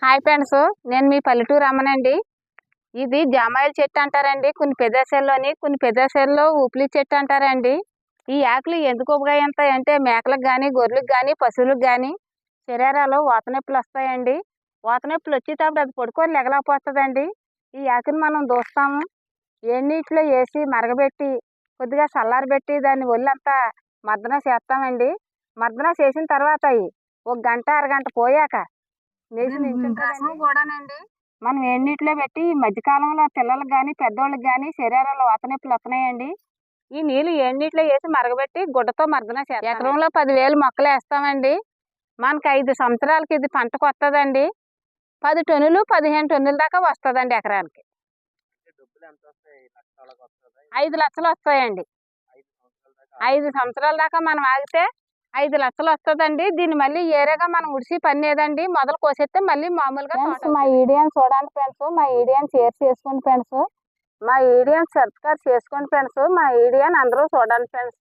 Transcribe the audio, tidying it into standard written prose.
Hi friends, నేను మీ పల్లెటూరు అమ్మనండి. ఇది జామాయిల చెట్టు అంటారండి. కొన్ని ప్రదేశాల్లోని కొన్ని ప్రదేశాల్లో ఊపిలి చెట్టు అంటారండి. ఈ ఆకులు ఎందుకు ఉపయోగపడతాయి అంటే మేకలకు కానీ గొర్రెలకు కానీ పశువులకు కానీ శరీరాల్లో వాత నొప్పులు వస్తాయండి. వాత నొప్పులు వచ్చేటప్పుడు అది పడుకొని లెగలేకపోతుందండి. ఈ ఆకుని మనం దూస్తాము, వేడి నీటిలో వేసి మరగబెట్టి కొద్దిగా చల్లారబెట్టి దాన్ని ఒళ్ళంతా మర్దన చేస్తామండి. మర్దన చేసిన తర్వాత ఒక గంట అరగంట పోయాక రసం కూడానండి మనం వేడి నీటిలో పెట్టి ఈ మధ్యకాలంలో పిల్లలకు కానీ పెద్దోళ్ళకి కానీ శరీరాల్లో వాత నొప్పులు వస్తున్నాయండి. ఈ నీళ్ళు వేడి నీటిలో వేసి మరగబెట్టి గుడ్డతో మర్దన చేస్తాం. ఎకరంలో 10,000 మొక్కలు వేస్తామండి. మనకి 5 సంవత్సరాలకి ఇది పంటకు వస్తుందండి. 10 టన్నులు 15 టన్నుల దాకా వస్తుందండి ఎకరానికి. 5 లక్షలు వస్తాయండి. 5 సంవత్సరాల దాకా మనం ఆగితే 5 లక్షలు వస్తుందండి. దీన్ని మళ్ళీ ఏరేగా మనం ఉడిసి పని లేదండి. మొదలు కోసేస్తే మళ్ళీ మామూలుగా మా వీడియోని చూడండి ఫ్రెండ్స్, మా వీడియోని షేర్ చేసుకోండి ఫ్రెండ్స్, మా వీడియోని సబ్స్క్రైబ్ చేసుకోండి ఫ్రెండ్స్, మా వీడియోని అందరూ చూడండి ఫ్రెండ్స్.